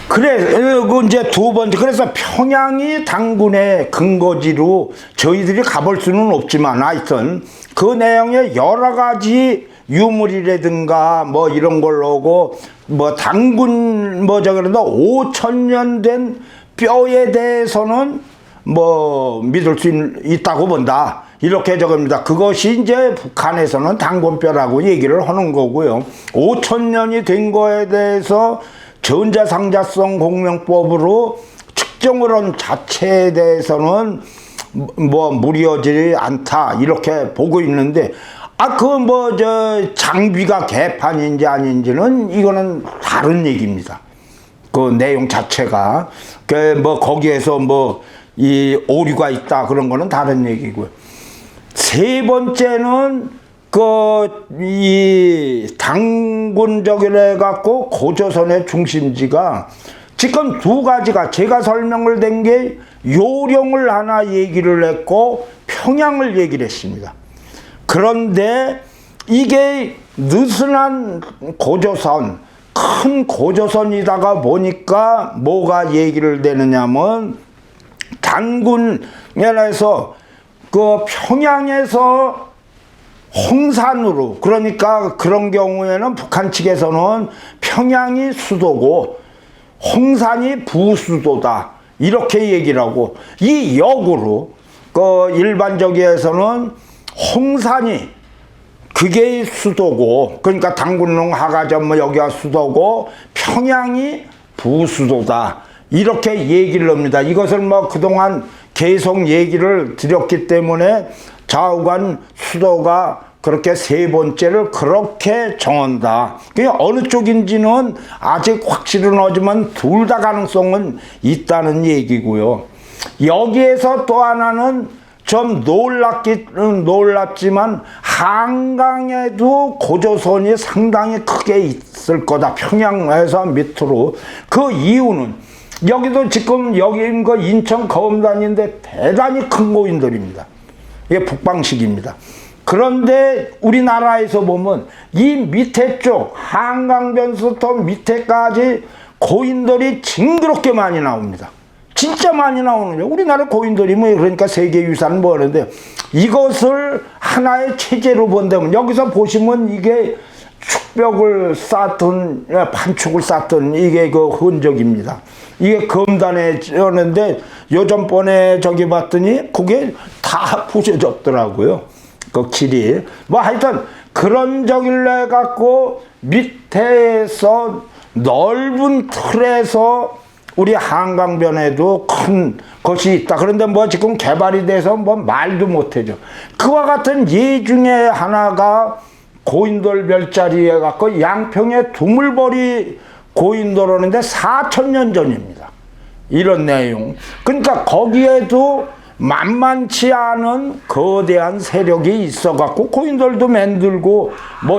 그래, 그 이제 두 번째, 그래서 평양이 당군의 근거지로 저희들이 가볼 수는 없지만 하여튼 그 내용에 여러 가지 유물이라든가 뭐 이런 걸로 오고 뭐 당군 뭐저 그래도 5,000년 된 뼈에 대해서는 뭐 믿을 수 있다고 본다. 이렇게 적습니다. 그것이 이제 북한에서는 당군뼈라고 얘기를 하는 거고요. 5,000년이 된 거에 대해서 전자상자성 공명법으로 측정을 한 자체에 대해서는 뭐 무리하지 않다 이렇게 보고 있는데 장비가 개판인지 아닌지는 이거는 다른 얘기입니다. 그 내용 자체가 거기에서 이 오류가 있다 그런 거는 다른 얘기고요. 세 번째는 이 당군적이라 갖고 고조선의 중심지가 지금 두 가지가 제가 설명을 된 게 요령을 하나 얘기를 했고 평양을 얘기를 했습니다. 그런데 이게 느슨한 고조선, 큰 고조선이다가 보니까 뭐가 얘기를 되느냐면 당군에서 그 평양에서 홍산으로, 그러니까 그런 경우에는 북한 측에서는 평양이 수도고 홍산이 부수도다 이렇게 얘기를 하고, 이 역으로 일반적에서는 홍산이 그게 수도고, 그러니까 당군릉 하가점 여기가 수도고 평양이 부수도다 이렇게 얘기를 합니다. 이것을 그동안 계속 얘기를 드렸기 때문에 좌우간 수도가 그렇게 세 번째를 그렇게 정한다. 그게 어느 쪽인지는 아직 확실은 하지만 둘 다 가능성은 있다는 얘기고요. 여기에서 또 하나는 좀 놀랍지만 한강에도 고조선이 상당히 크게 있을 거다. 평양에서 밑으로. 그 이유는 여기도 지금 여기 인천 거음단인데 대단히 큰 고인돌입니다. 이게 북방식입니다. 그런데 우리나라에서 보면 이 밑에 쪽 한강변부터 밑에까지 고인돌이 징그럽게 많이 나옵니다. 진짜 많이 나오는 거예요. 우리나라 고인돌이 그러니까 세계유산 하는데 이것을 하나의 체제로 본다면 여기서 보시면 이게 축벽을 쌓던 판축을 쌓던 이게 그 흔적입니다. 이게 검단에 쩌는데 요전번에 봤더니 그게 다 부셔졌더라고요. 그 길이 하여튼 그런 저길래 갖고 밑에서 넓은 틀에서 우리 한강변에도 큰 것이 있다. 그런데 지금 개발이 돼서 말도 못해죠. 그와 같은 예 중에 하나가 고인돌 별자리에 갖고 양평에 두물벌이 고인돌 오는데 4,000년 전입니다. 이런 내용. 그러니까 거기에도 만만치 않은 거대한 세력이 있어갖고 고인돌도 만들고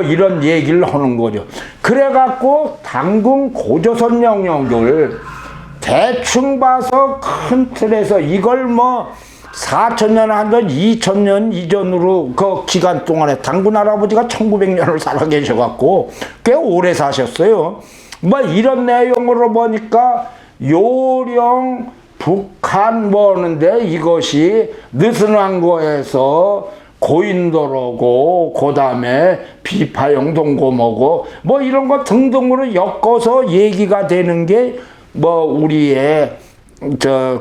이런 얘기를 하는 거죠. 그래갖고 당군 고조선 영역을 대충 봐서 큰 틀에서 이걸 4,000년 한던 2,000년 이전으로 그 기간 동안에 당군 할아버지가 1900년을 살아계셔갖고 꽤 오래 사셨어요. 이런 내용으로 보니까 요령 북한 하는데 이것이 느슨한 거에서 고인돌하고 그 다음에 비파용 동고모고 이런 거 등등으로 엮어서 얘기가 되는 게 우리의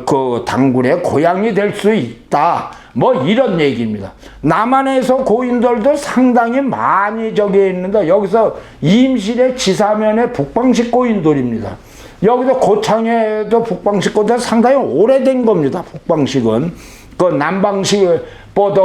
그 당군의 고향이 될 수 있다. 이런 얘기입니다. 남한에서 고인돌도 상당히 많이 있는데 여기서 임실의 지사면에 북방식 고인돌입니다. 여기도 고창에도 북방식 고인돌 상당히 오래된 겁니다. 북방식은 그 남방식보다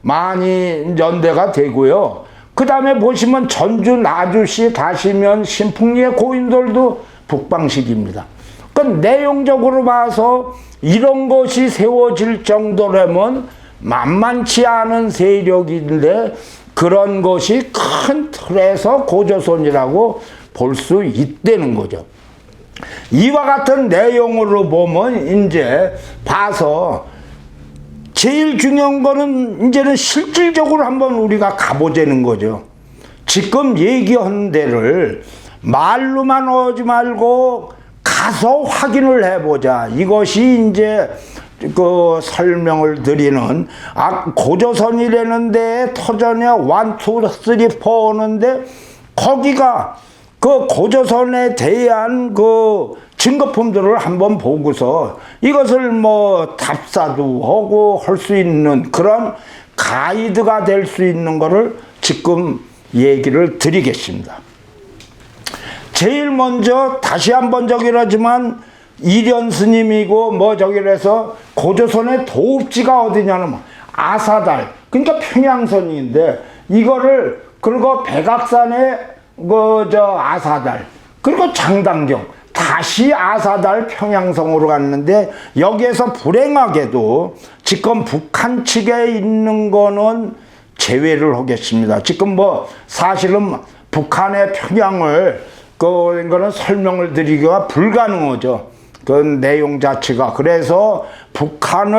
많이 연대가 되고요. 그 다음에 보시면 전주 나주시 가시면 신풍리의 고인돌도 북방식입니다. 그 내용적으로 봐서 이런 것이 세워질 정도라면 만만치 않은 세력인데 그런 것이 큰 틀에서 고조선이라고 볼 수 있다는 거죠. 이와 같은 내용으로 보면 이제 봐서 제일 중요한 거는 이제는 실질적으로 한번 우리가 가보자는 거죠. 지금 얘기한 데를 말로만 하지 말고 가서 확인을 해보자. 이것이 이제 그 설명을 드리는, 고조선이라는데 터전에 1, 2, 3, 4 오는데 거기가 그 고조선에 대한 그 증거품들을 한번 보고서 이것을 뭐 답사도 하고 할 수 있는 그런 가이드가 될 수 있는 거를 지금 얘기를 드리겠습니다. 제일 먼저 다시 한번 저기라지만 이련 스님이고 뭐 저기라서 고조선의 도읍지가 어디냐면 아사달, 그러니까 평양선인데 이거를 그리고 백악산의 그 저 아사달, 그리고 장당경, 다시 아사달 평양성으로 갔는데 여기에서 불행하게도 지금 북한 측에 있는 거는 제외를 하겠습니다. 지금 뭐 사실은 북한의 평양을 그거는 설명을 드리기가 불가능하죠. 그 내용 자체가. 그래서 북한에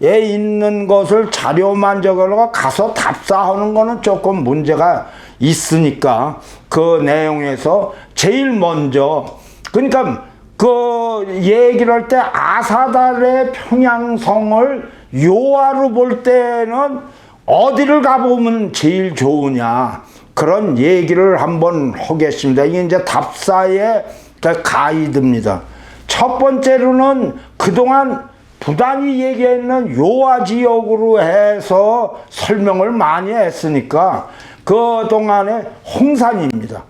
있는 것을 자료만 적어서 가서 답사하는 거는 조금 문제가 있으니까 그 내용에서 제일 먼저, 그러니까 그 얘기를 할 때 아사달의 평양성을 요하로 볼 때는 어디를 가보면 제일 좋으냐, 그런 얘기를 한번 하겠습니다. 이게 이제 답사의 가이드입니다. 첫 번째로는 그동안 부단히 얘기했는 요하 지역으로 해서 설명을 많이 했으니까 그동안의 홍산입니다.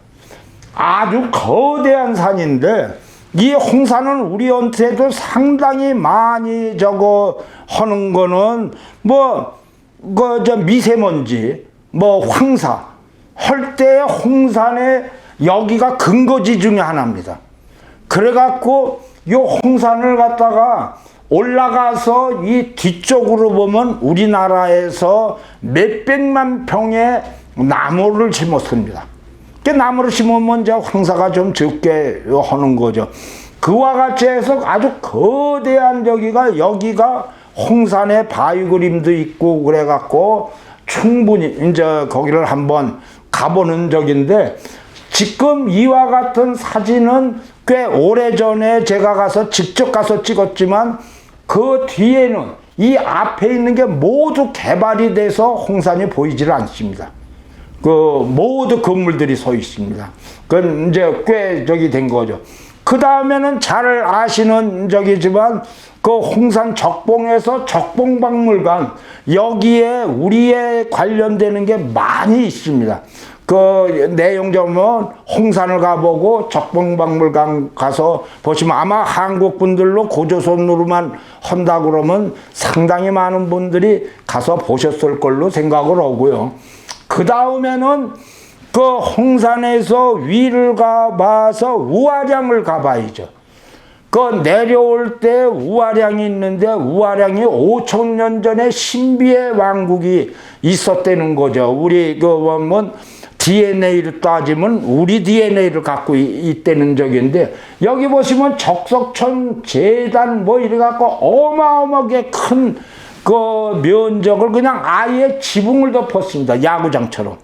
아주 거대한 산인데 이 홍산은 우리한테도 상당히 많이 저거 하는 거는 뭐 그 저 미세먼지, 뭐 황사 할 때 홍산에 여기가 근거지 중에 하나입니다. 그래갖고 요 홍산을 갖다가 올라가서 이 뒤쪽으로 보면 우리나라에서 몇백만 평의 나무를 심었습니다. 그 나무를 심으면 이제 황사가 좀 적게 하는 거죠. 그와 같이 해서 아주 거대한 여기가 홍산에 바위 그림도 있고 그래갖고 충분히 이제 거기를 한번 가보는 적인데, 지금 이와 같은 사진은 꽤 오래전에 제가 가서 직접 가서 찍었지만 그 뒤에는 이 앞에 있는 게 모두 개발이 돼서 홍산이 보이질 않습니다. 그 모두 건물들이 서 있습니다. 그건 이제 꽤 저기 된 거죠. 그 다음에는 잘 아시는 적이지만 그 홍산 적봉에서 적봉박물관, 여기에 우리에 관련되는 게 많이 있습니다. 그 내용 좀 홍산을 가보고 적봉박물관 가서 보시면 아마 한국 분들로 고조선으로만 한다 그러면 상당히 많은 분들이 가서 보셨을 걸로 생각을 하고요. 그 다음에는 그 홍산에서 위를 가봐서 우화량을 가봐야죠. 그 내려올 때 우화량이 있는데 우화량이 5,000년 전에 신비의 왕국이 있었다는 거죠. 우리 그 보면 DNA를 따지면 우리 DNA를 갖고 있다는 적인데, 여기 보시면 적석천 재단 뭐 이래 갖고 어마어마하게 큰 그 면적을 그냥 아예 지붕을 덮었습니다. 야구장처럼.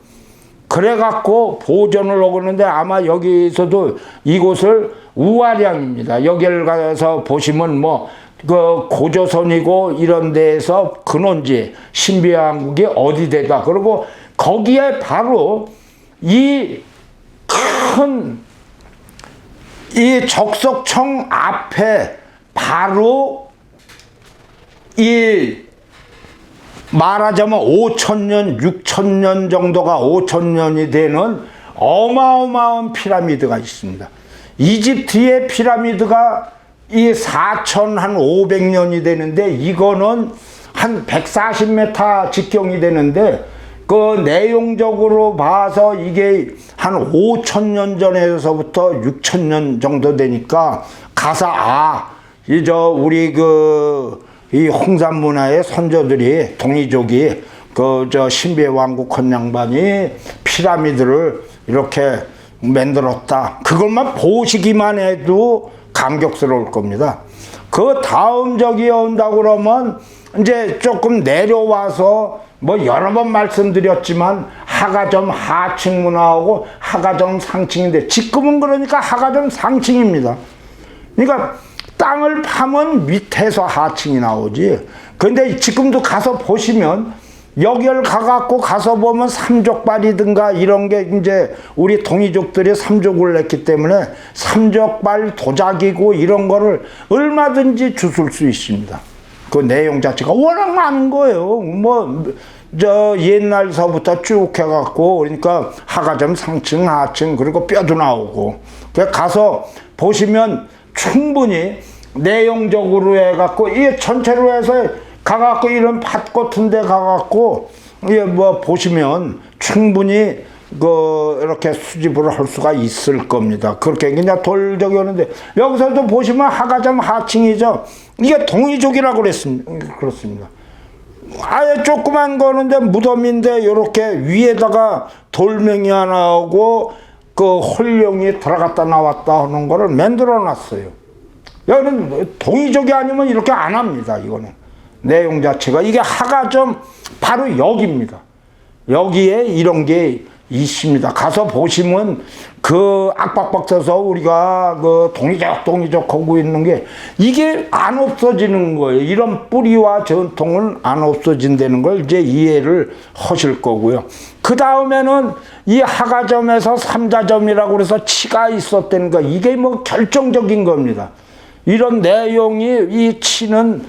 그래 갖고 보존을 하고 있는데 아마 여기서도 이곳을 우화량입니다. 여기를 가서 보시면 뭐 그 고조선이고 이런 데에서 근원지 신비왕국이 어디 되다. 그리고 거기에 바로 이 큰 이 적석청 앞에 바로 이 말하자면 5,000년, 6,000년 정도가 5,000년이 되는 어마어마한 피라미드가 있습니다. 이집트의 피라미드가 이 4,500년이 되는데 이거는 한 140m 직경이 되는데 그 내용적으로 봐서 이게 한 5,000년 전에서부터 6,000년 정도 되니까 가서 우리 이 홍산 문화의 선조들이 동이족이 신비의 왕국 건양반이 피라미드를 이렇게 만들었다. 그것만 보시기만 해도 감격스러울 겁니다. 그 다음 적이 온다고 그러면 이제 조금 내려와서 뭐 여러 번 말씀드렸지만 하가점 하층 문화하고 하가점 상층인데 지금은 그러니까 하가점 상층입니다. 그러니까 땅을 파면 밑에서 하층이 나오지. 근데 지금도 가서 보시면 여기를 가서 보면 삼족발이든가 이런 게 이제 우리 동이족들이 삼족을 냈기 때문에 삼족발 도자기고 이런 거를 얼마든지 주술 수 있습니다. 그 내용 자체가 워낙 많은 거예요. 저 옛날서부터 쭉 해갖고 그러니까 하가점 상층 하층 그리고 뼈도 나오고 가서 보시면 충분히 내용적으로 해갖고 이 전체로 해서 가갖고 이런 밭 같은 데 가갖고 뭐 보시면 충분히 이렇게 수집을 할 수가 있을 겁니다. 그렇게 그냥 돌적이 오는데 여기서도 보시면 하가점 하층이죠. 이게 동이족이라고 그렇습니다. 아예 조그만 거는데 무덤인데 요렇게 위에다가 돌멩이 하나 하고 그 홀령이 들어갔다 나왔다 하는 거를 만들어 놨어요. 여기는 동이족이 아니면 이렇게 안 합니다. 이거는 내용 자체가 이게 하가점 바로 여기입니다. 여기에 이런 게 있습니다. 가서 보시면 그 악박박 써서 우리가 그 동이족 하고 있는 게 이게 안 없어지는 거예요. 이런 뿌리와 전통은 안 없어진다는 걸 이제 이해를 하실 거고요. 그 다음에는 이 하가점에서 삼자점이라고 그래서 치가 있었다는 거 이게 뭐 결정적인 겁니다. 이런 내용이 이 치는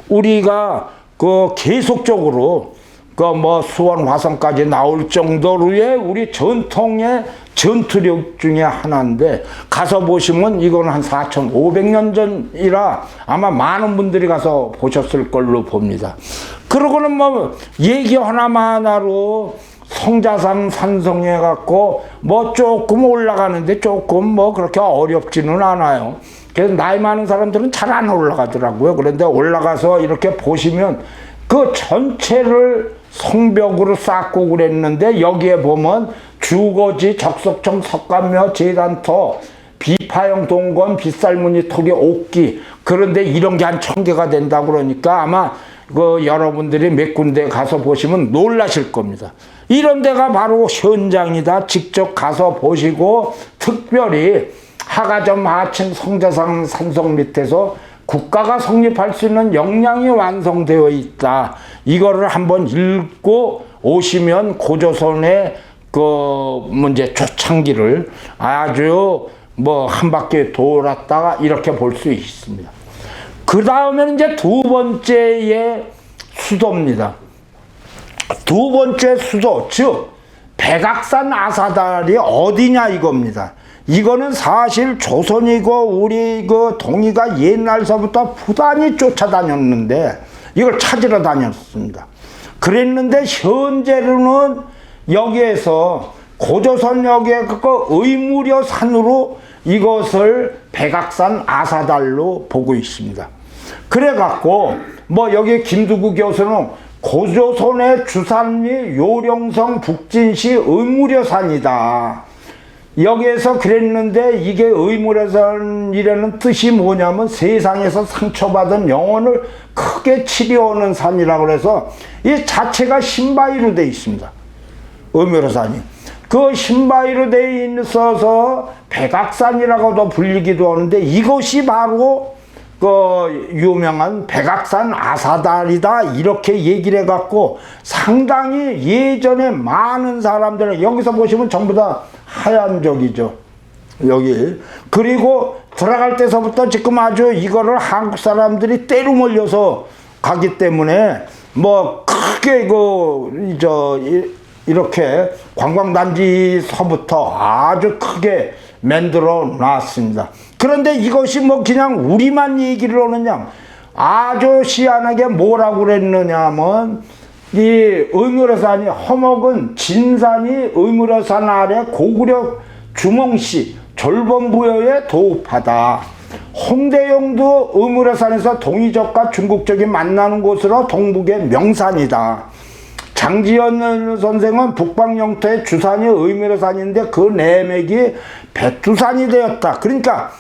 우리가 그 계속적으로 그 뭐 수원 화성까지 나올 정도로의 우리 전통의 전투력 중에 하나인데 가서 보시면 이건 한 4,500년 전이라 아마 많은 분들이 가서 보셨을 걸로 봅니다. 그러고는 뭐 얘기 하나로 성자산 산성해 갖고 뭐 조금 올라가는데 조금 뭐 그렇게 어렵지는 않아요. 그래서 나이 많은 사람들은 잘 안 올라가더라고요. 그런데 올라가서 이렇게 보시면 그 전체를 성벽으로 쌓고 그랬는데 여기에 보면 주거지, 적석청, 석가묘, 제단터, 비파형 동건, 빗살무늬 토기, 옥기 그런데 이런 게 한 1000개가 된다고 그러니까 아마 그 여러분들이 몇 군데 가서 보시면 놀라실 겁니다. 이런 데가 바로 현장이다. 직접 가서 보시고 특별히 하가점 하층 성자산 산성 밑에서 국가가 성립할 수 있는 역량이 완성되어 있다. 이거를 한번 읽고 오시면 고조선의 그 문제 초창기를 아주 뭐 한 바퀴 돌았다가 이렇게 볼 수 있습니다. 그 다음에는 이제 두 번째의 수도입니다. 두 번째 수도, 즉 백악산 아사달이 어디냐 이겁니다. 이거는 사실 조선이고 우리 그 동이가 옛날서부터 부단히 쫓아다녔는데 이걸 찾으러 다녔습니다. 그랬는데 현재로는 여기에서 고조선역에 그 의무려산으로 이것을 백악산 아사달로 보고 있습니다. 그래갖고 뭐 여기 김두구 교수는 고조선의 주산리 요령성 북진시 의무려산이다. 여기에서 그랬는데 이게 의무려산이라는 뜻이 뭐냐면 세상에서 상처받은 영혼을 크게 치료하는 산이라고 해서 이 자체가 신바위로 되어 있습니다. 의무려산이. 그 신바위로 되어 있어서 백악산이라고도 불리기도 하는데 이것이 바로 그 유명한 백악산 아사달이다 이렇게 얘기를 해갖고 상당히 예전에 많은 사람들은 여기서 보시면 전부 다 하얀 적이죠. 여기. 그리고 들어갈 때서부터 지금 아주 이거를 한국 사람들이 때로 몰려서 가기 때문에 뭐 크게 이렇게 관광단지서부터 아주 크게 만들어 놨습니다. 그런데 이것이 뭐 그냥 우리만 얘기를 하느냐 아주 희한하게 뭐라고 그랬느냐면 이 의무려산이 허목은 진산이 의무려산 아래 고구려 주몽시 졸범부여에 도읍하다. 홍대용도 의무려산에서 동이족과 중국족이 만나는 곳으로 동북의 명산이다. 장지연 선생은 북방영토의 주산이 의무려산인데 그 내맥이 백두산이 되었다. 그러니까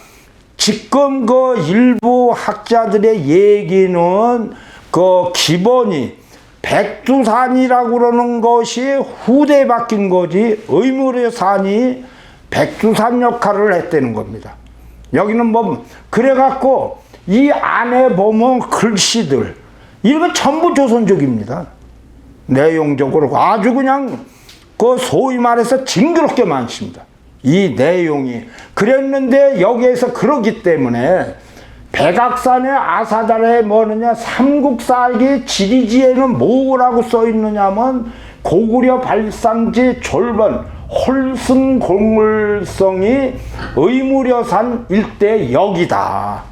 지금 그 일부 학자들의 얘기는 그 기본이 백두산이라고 그러는 것이 후대에 바뀐 거지 의무의 산이 백두산 역할을 했다는 겁니다. 여기는 뭐 그래갖고 이 안에 보면 글씨들 이런 거 전부 조선족입니다. 내용적으로 아주 그냥 그 소위 말해서 징그럽게 많습니다. 이 내용이 그랬는데 여기에서 그러기 때문에 백악산의 아사달에 뭐느냐 삼국사기 지리지에는 뭐라고 써 있느냐면 고구려 발상지 졸번 홀승공물성이 의무려산 일대 역이다.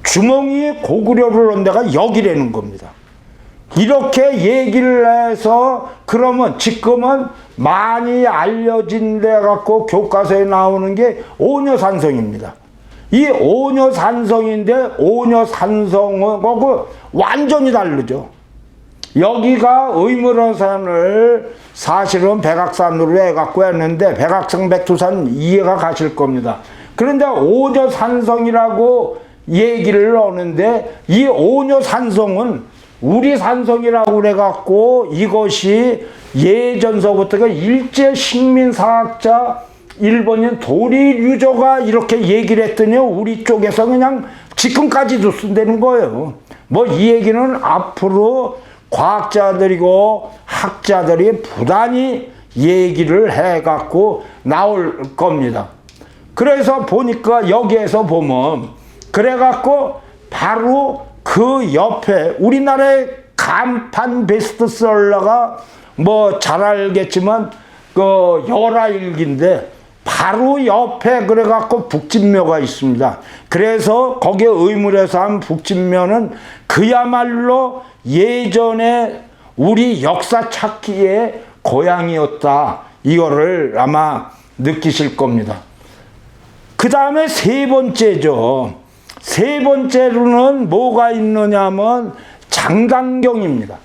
주몽이 고구려를 온 데가 역이라는 겁니다. 이렇게 얘기를 해서 그러면 지금은 많이 알려진 데 갖고 교과서에 나오는 게 오녀산성입니다. 이 오녀산성인데 오녀산성하고 완전히 다르죠. 여기가 의무려산을 사실은 백악산으로 해갖고 했는데 백악산 백두산 이해가 가실 겁니다. 그런데 오녀산성이라고 얘기를 하는데 이 오녀산성은 우리 산성이라고 그래갖고 이것이 예전서부터가 일제 식민사학자 일본인 도리류조가 이렇게 얘기를 했더니 우리 쪽에서 그냥 지금까지도 쓴다는 거예요. 뭐 이 얘기는 앞으로 과학자들이고 학자들이 부단히 얘기를 해갖고 나올 겁니다. 그래서 보니까 여기에서 보면 그래갖고 바로 그 옆에 우리나라의 간판 베스트셀러가 뭐 잘 알겠지만 그 열하일기인데 바로 옆에 그래갖고 북진묘가 있습니다. 그래서 거기에 의물에서 한 북진묘는 그야말로 예전에 우리 역사 찾기의 고향이었다. 이거를 아마 느끼실 겁니다. 그 다음에 세 번째죠. 세 번째로는 뭐가 있느냐면 장당경입니다.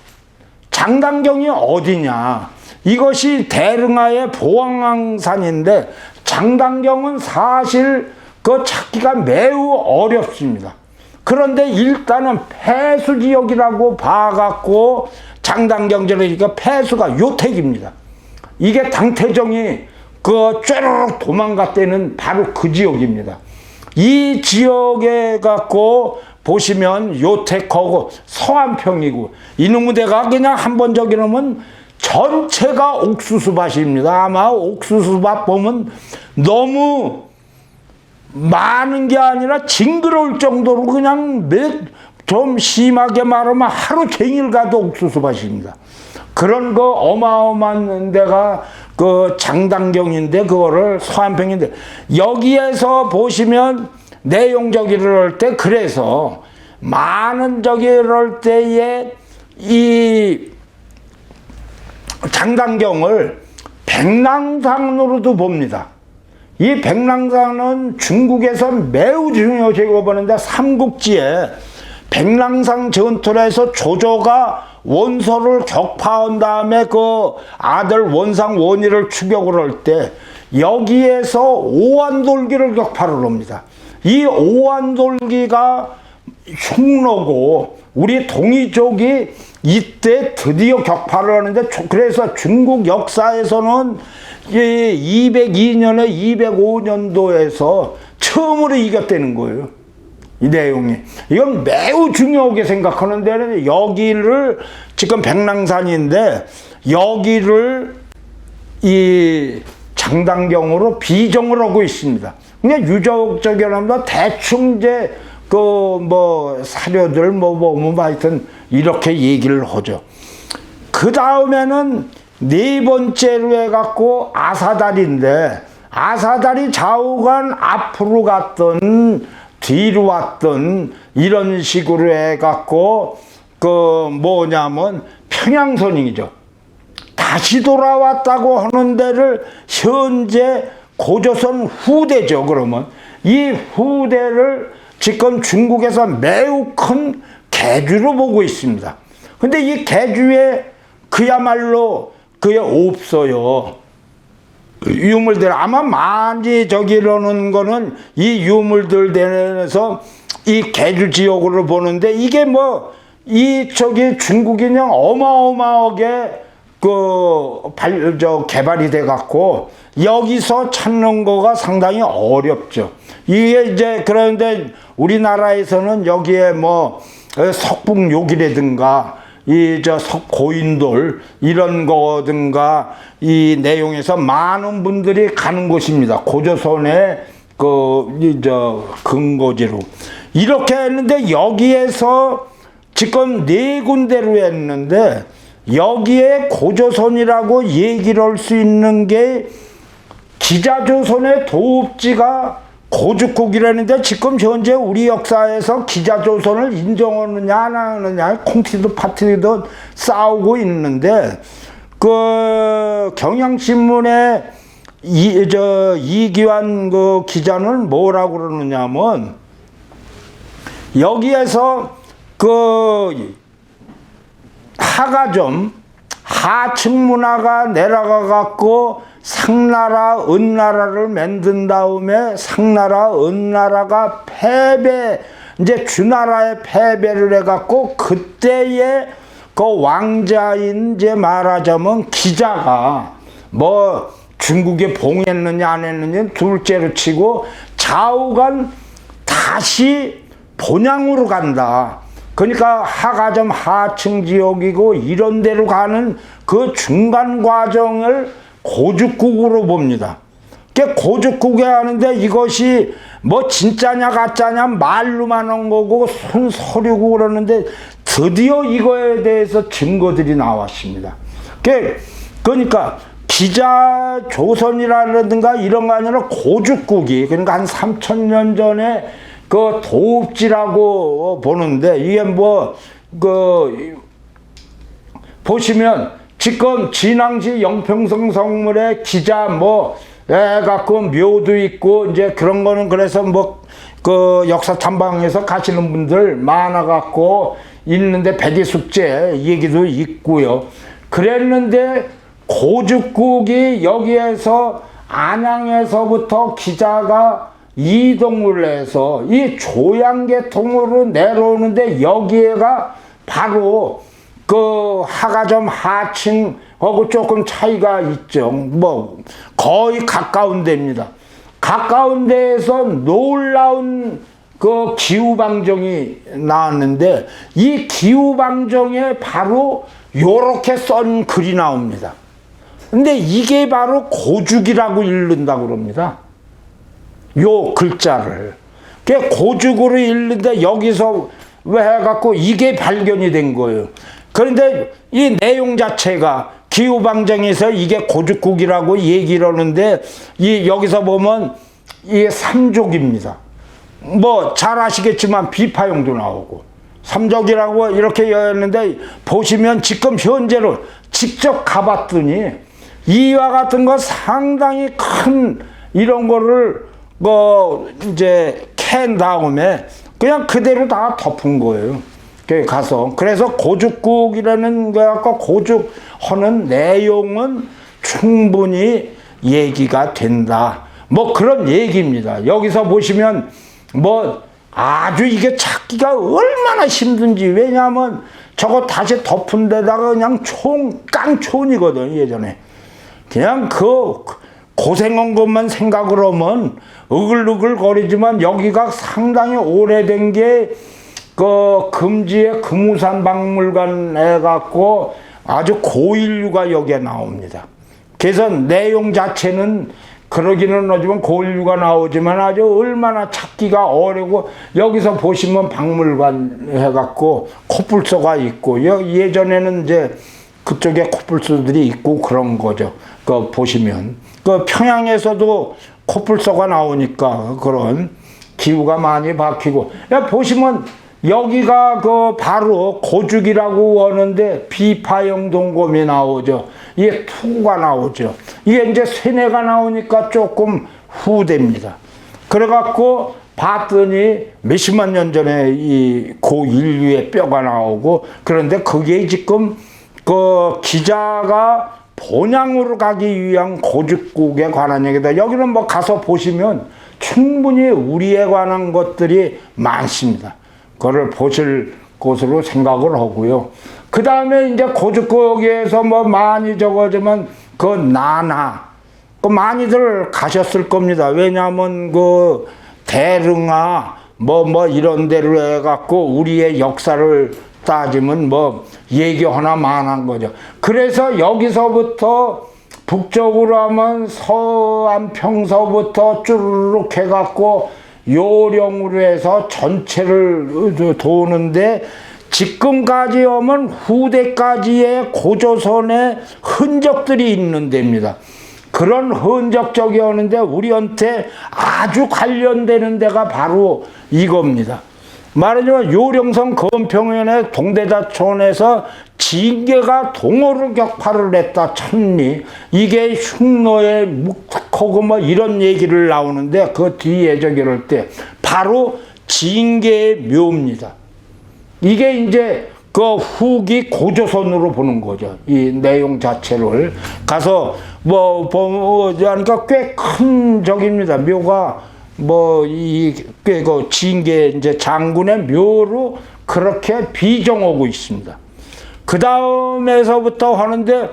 장당경이 어디냐? 이것이 대릉하의 보왕항산인데 장당경은 사실 그 찾기가 매우 어렵습니다. 그런데 일단은 폐수지역이라고 봐갖고 장당경전이니까 폐수가 요택입니다. 이게 당태종이 그 쫘르륵 도망갔다는 바로 그 지역입니다. 이 지역에 갖고 보시면 요택하고 서안평이고 이놈의 데가 그냥 한번 저기 놓으면 전체가 옥수수밭입니다. 아마 옥수수밭 보면 너무 많은 게 아니라 징그러울 정도로 그냥 좀 심하게 말하면 하루 종일 가도 옥수수밭입니다. 그런 거 어마어마한 데가 그 장당경인데 그거를 서안평인데 여기에서 보시면 내용적이를 할 때 그래서 많은 저기를 할 때에 이 장당경을 백랑산으로도 봅니다. 이 백랑산은 중국에서 매우 중요하게 보는데 삼국지에 백랑산 전투를 해서 조조가 원소를 격파한 다음에 그 아들 원상 원희를 추격을 할 때 여기에서 오한돌기를 격파를 합니다. 이 오한돌기가 흉노고 우리 동이족이 이때 드디어 격파를 하는데 그래서 중국 역사에서는 202년에 205년도에서 처음으로 이겼다는 거예요. 이 내용이. 이건 매우 중요하게 생각하는데 여기를 지금 백랑산인데 여기를 이 장당경으로 비정을 하고 있습니다. 그냥 유적적이랍니다. 대충 이제 그 뭐 사료들 뭐 보면 하여튼 이렇게 얘기를 하죠. 그 다음에는 네 번째로 해갖고 아사달인데 아사달이 좌우간 앞으로 갔던 뒤로 왔던 이런 식으로 해갖고 그 뭐냐면 평양선이죠. 다시 돌아왔다고 하는 데를 현재 고조선 후대죠. 그러면 이 후대를 지금 중국에서 매우 큰 계주로 보고 있습니다. 근데 이 계주에 그야말로 그게 없어요. 유물들 아마 많이 저기로는 거는 이 유물들 대해서 이 계주 지역으로 보는데 이게 뭐 이 저기 중국이 그냥 어마어마하게 개발이 돼 갖고 여기서 찾는 거가 상당히 어렵죠. 이게 이제 그런데 우리나라에서는 여기에 뭐 석북욕이라든가 이 석고인돌 이런 거든가 이 내용에서 많은 분들이 가는 곳입니다. 고조선의 근거지로 이렇게 했는데 여기에서 지금 4군데로 했는데 여기에 고조선이라고 얘기를 할 수 있는 게 기자조선의 도읍지가 고죽국이라는데 지금 현재 우리 역사에서 기자조선을 인정하느냐 안 하느냐 콩티도 파티도 싸우고 있는데 경향신문의 이기환 기자는 뭐라고 그러느냐면 여기에서 하가점 하층 문화가 내려가 갖고 상나라 은나라를 만든 다음에 상나라 은나라가 패배 이제 주나라에 패배를 해 갖고 그때의 왕자인 이제 말하자면 기자가 뭐 중국에 봉했느냐 안 했느냐 둘째로 치고 좌우간 다시 본향으로 간다. 그러니까 하가점 하층 지역이고 이런 데로 가는 그 중간 과정을 고죽국으로 봅니다. 고죽국에 하는데 이것이 뭐 진짜냐 가짜냐 말로만 한 거고 손서류고 그러는데 드디어 이거에 대해서 증거들이 나왔습니다. 그러니까 기자조선이라든가 이런 거 아니라 고죽국이 그러니까 한 3000년 전에 도읍지라고 보는데 이게 보시면 지금 진앙시 영평성 성물에 기자 갖고 묘도 있고 이제 그런 거는 그래서 역사 탐방에서 가시는 분들 많아 갖고 있는데 백이숙제 얘기도 있고요. 그랬는데 고죽국이 여기에서 안양에서부터 기자가 이동을 해서 이 조양계통으로 내려오는데 여기에가 바로 하가점 하층하고 조금 차이가 있죠. 거의 가까운 데입니다. 가까운 데에서 놀라운 기후방정이 나왔는데 이 기후방정에 바로 요렇게 썬 글이 나옵니다. 근데 이게 바로 고죽이라고 읽는다고 그럽니다. 요 글자를. 고죽으로 읽는데 여기서 왜 해갖고 이게 발견이 된 거예요. 그런데 이 내용 자체가 기후방정에서 이게 고죽국이라고 얘기를 하는데 여기서 보면 이게 삼족입니다. 잘 아시겠지만 비파용도 나오고 삼족이라고 이렇게 했는데 보시면 지금 현재로 직접 가봤더니 이와 같은 거 상당히 큰 이런 거를 이제 캔 다음에 그냥 그대로 다 덮은 거예요. 가서 그래서 고죽국이라는 거 갖고 고죽하는 내용은 충분히 얘기가 된다. 그런 얘기입니다. 여기서 보시면 아주 이게 찾기가 얼마나 힘든지 왜냐하면 저거 다시 덮은 데다가 그냥 깡촌이거든 예전에. 그냥 고생한 것만 생각을 하면 으글으글 거리지만 여기가 상당히 오래된 게 금지의 금우산 박물관 해갖고 아주 고인류가 여기에 나옵니다. 그래서 내용 자체는 그러기는 하지만 고인류가 나오지만 아주 얼마나 찾기가 어려고 여기서 보시면 박물관 해갖고 코뿔소가 있고 예전에는 이제 그쪽에 코뿔소들이 있고 그런 거죠. 보시면 평양에서도 코뿔소가 나오니까 그런 기후가 많이 바뀌고 보시면 여기가 바로 고죽이라고 하는데 비파형 동검이 나오죠. 이게 투구가 나오죠. 이게 이제 세뇌가 나오니까 조금 후됩니다. 그래갖고 봤더니 몇십만 년 전에 이 고인류의 뼈가 나오고 그런데 그게 지금 기자가 본향으로 가기 위한 고죽국에 관한 얘기다. 여기는 가서 보시면 충분히 우리에 관한 것들이 많습니다. 그거를 보실 것으로 생각을 하고요. 그 다음에 이제 거기에서 뭐 많이 적어지면 그 나나, 그 많이들 가셨을 겁니다. 왜냐하면 그 대릉아, 뭐 이런 데로 해갖고 우리의 역사를 따지면 뭐 얘기 하나 만한 거죠. 그래서 여기서부터 북쪽으로 하면 서안평서부터 쭈르륵 해갖고 요령으로 해서 전체를 도는데, 지금까지 오면 후대까지의 고조선의 흔적들이 있는 데입니다. 그런 흔적적이 오는데 우리한테 아주 관련되는 데가 바로 이겁니다. 말하자면 요령성 건평면의 동대다촌에서 징계가 동어로 격파를 했다 천리, 이게 흉노의 묵하고 뭐 이런 얘기를 나오는데, 그 뒤에 저기 이럴 때 바로 징계의 묘입니다. 이게 이제 그 후기 고조선으로 보는 거죠. 이 내용 자체를 가서 보니까 꽤 큰 적입니다. 묘가 꽤 그 징계 이제 장군의 묘로 그렇게 비정하고 있습니다. 그 다음에서부터 하는데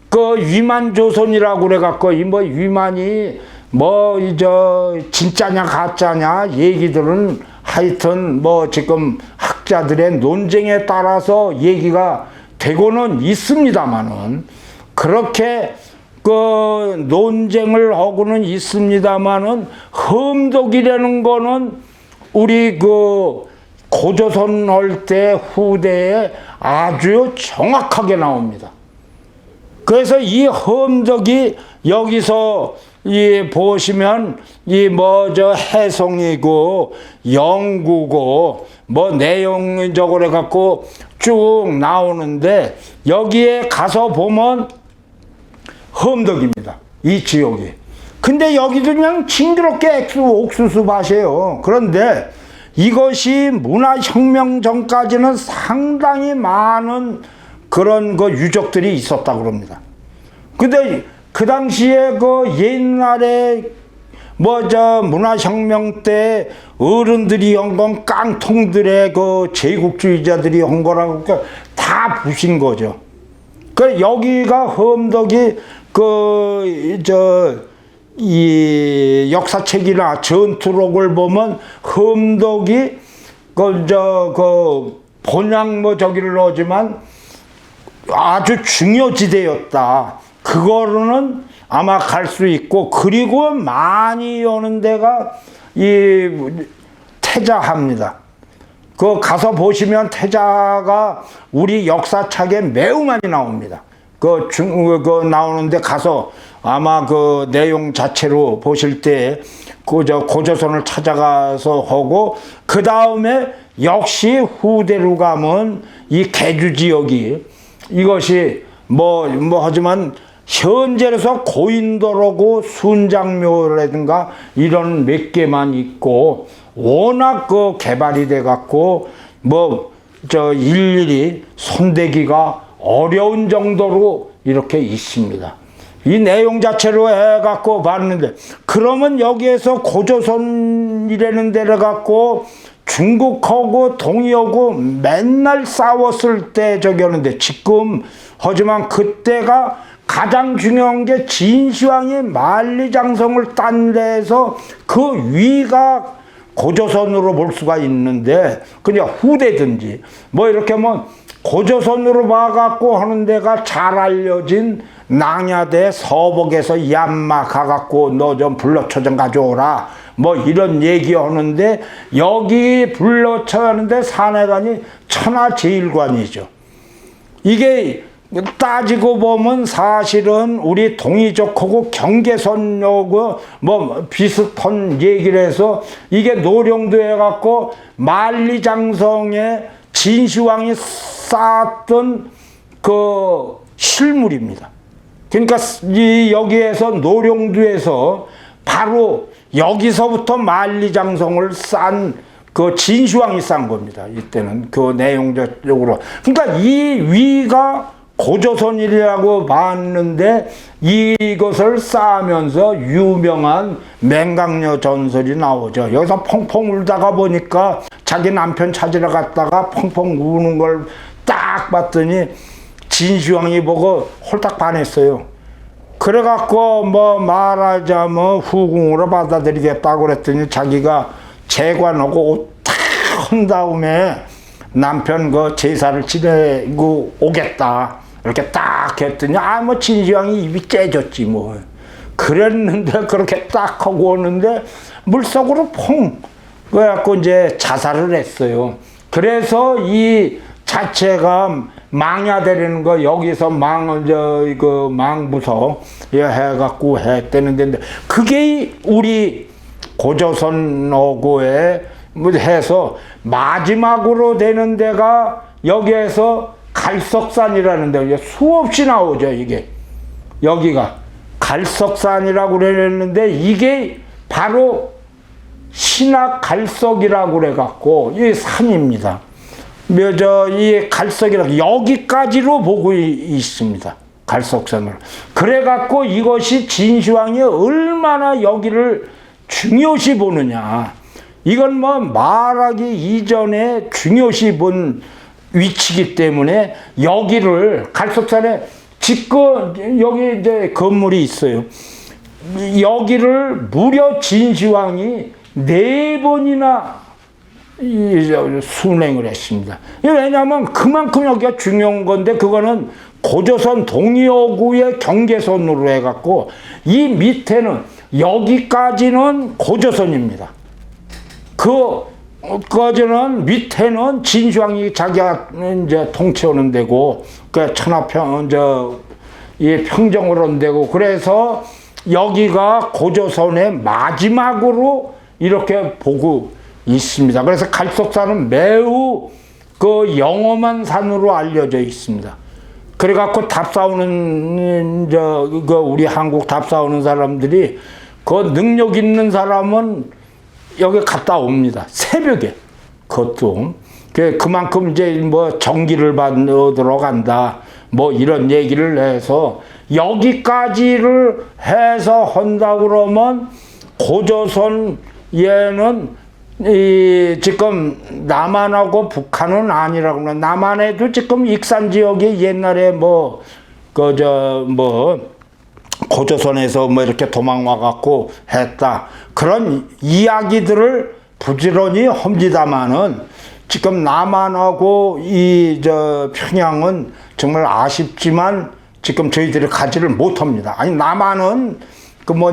그 위만조선이라고 그래갖고 이 위만이 진짜냐 가짜냐 얘기들은 하여튼 지금 학자들의 논쟁에 따라서 얘기가 되고는 있습니다만은, 그렇게 그 논쟁을 하고는 있습니다만은, 흠독이라는 거는 우리 그 고조선 할 때 후대에 아주 정확하게 나옵니다. 그래서 이 흠독이 여기서 보시면 해송이고 영구고 내용적으로 해갖고 쭉 나오는데, 여기에 가서 보면 흠덕입니다. 이 지역이. 근데 여기도 그냥 징그럽게 옥수수 밭이에요. 그런데 이것이 문화혁명 전까지는 상당히 많은 그런 그 유적들이 있었다고 그럽니다. 근데 그 당시에 그 옛날에 문화혁명 때 어른들이 한 건 깡통들의 그 제국주의자들이 한 거라고 다 부신 거죠. 그 여기가 흠덕이 이 역사책이나 전투록을 보면 흠덕이 본향 저기를 하지만 아주 중요지대였다. 그거로는 아마 갈 수 있고, 그리고 많이 오는 데가 이 태자합니다. 그 가서 보시면 태자가 우리 역사책에 매우 많이 나옵니다. 그 나오는데 가서 아마 그 내용 자체로 보실 때 고조선을 찾아가서 하고, 그 다음에 역시 후대로 가면 이 계주 지역이 이것이 하지만 현재로서 고인도로고 순장묘라든가 이런 몇 개만 있고, 워낙 그 개발이 돼 갖고 일일이 손대기가 어려운 정도로 이렇게 있습니다. 이 내용 자체로 해갖고 봤는데, 그러면 여기에서 고조선이라는 데를 갖고 중국하고 동이하고 맨날 싸웠을 때 저기 하는데, 지금 하지만 그때가 가장 중요한 게 진시황이 만리장성을 딴 데에서 그 위가 고조선으로 볼 수가 있는데, 그냥 후대든지 이렇게 고조선으로 봐갖고 하는 데가 잘 알려진 낭야대 서복에서 얀마 가갖고 너 좀 불러쳐 좀 가져오라 이런 얘기 하는데, 여기 불러쳐 하는데 산해관이 천하제일관이죠. 이게 따지고 보면 사실은 우리 동이족하고 경계선하고 비슷한 얘기를 해서, 이게 노령도 해갖고 만리장성에 진시황이 쌓았던 그 실물입니다. 그러니까 여기에서 노령도에서 바로 여기서부터 만리장성을 싼 그 진시황이 싼 겁니다. 이때는 그 내용적으로. 그러니까 이 위가 고조선이라고 봤는데 이것을 쌓으면서 유명한 맹강녀 전설이 나오죠. 여기서 펑펑 울다가 보니까 자기 남편 찾으러 갔다가 펑펑 우는 걸 딱 봤더니 진시황이 보고 홀딱 반했어요. 그래갖고 뭐 말하자면 후궁으로 받아들이겠다고 그랬더니 자기가 재관하고 옷 탁 한 다음에 남편 그 제사를 지내고 오겠다 이렇게 딱 했더니 뭐 진시황이 입이 째졌지 뭐. 그랬는데 그렇게 딱 하고 오는데 물속으로 퐁 그래갖고 이제 자살을 했어요. 그래서 이 자체가 망야되는 거 여기서 망부서 해갖고 했다는데 그게 우리 고조선 어고에 해서 마지막으로 되는 데가 여기에서 갈석산이라는 데 수없이 나오죠. 이게 여기가 갈석산이라고 그랬는데 이게 바로 신학갈석이라고 그래갖고 이 산입니다. 이 갈석이라고 여기까지로 보고 있습니다. 갈석산으로. 그래갖고 이것이 진시황이 얼마나 여기를 중요시 보느냐. 이건 뭐 말하기 이전에 중요시 본 위치이기 때문에 여기를 갈석산에 짓고 여기 이제 건물이 있어요. 여기를 무려 진시황이 4번이나 순행을 했습니다. 왜냐하면 그만큼 여기가 중요한 건데 그거는 고조선 동이어구의 경계선으로 해갖고 이 밑에는 여기까지는 고조선입니다. 그까지는 밑에는 진시황이 자기가 이제 통치하는 데고 그 천하평 이 평정을 한 데고 그래서 여기가 고조선의 마지막으로 이렇게 보고 있습니다. 그래서 갈석산은 매우 그 영험한 산으로 알려져 있습니다. 그래갖고 답사오는 우리 한국 답사오는 사람들이 그 능력 있는 사람은 여기 갔다 옵니다. 새벽에 그것도 그만큼 이제 뭐 정기를 받으러 간다 뭐 이런 얘기를 해서 여기까지를 해서 한다고 그러면 고조선 얘는 지금 남한하고 북한은 아니라고 그러나 남한에도 지금 익산 지역이 옛날에 고조선에서 뭐 이렇게 도망와 갖고 했다 그런 이야기들을 부지런히 합니다마는 지금 남한하고 평양은 정말 아쉽지만 지금 저희들이 가지를 못합니다. 아니 남한은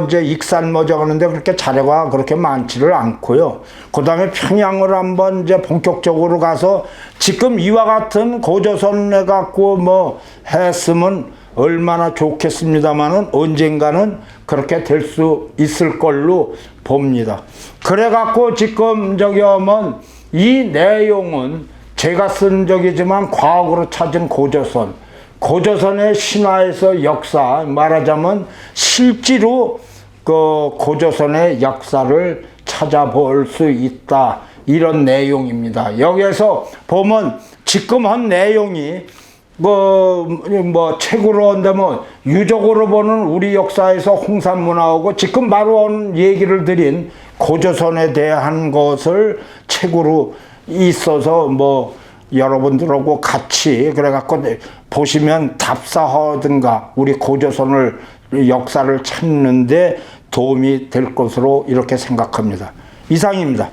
이제 익산 하는데 그렇게 자료가 그렇게 많지를 않고요. 그 다음에 평양을 한번 이제 본격적으로 가서 지금 이와 같은 고조선에 갖고 했으면 얼마나 좋겠습니다만은 언젠가는 그렇게 될 수 있을 걸로 봅니다. 그래 갖고 지금 하면 이 내용은 제가 쓴 적이지만 과학으로 찾은 고조선의 신화에서 역사 말하자면 실제로 그 고조선의 역사를 찾아볼 수 있다 이런 내용입니다. 여기에서 보면 지금 한 내용이 책으로 한다면 유적으로 보는 우리 역사에서 홍산문화하고 지금 바로 얘기를 드린 고조선에 대한 것을 책으로 있어서 여러분들하고 같이 그래갖고 보시면 답사하든가 우리 고조선을 역사를 찾는데 도움이 될 것으로 이렇게 생각합니다. 이상입니다.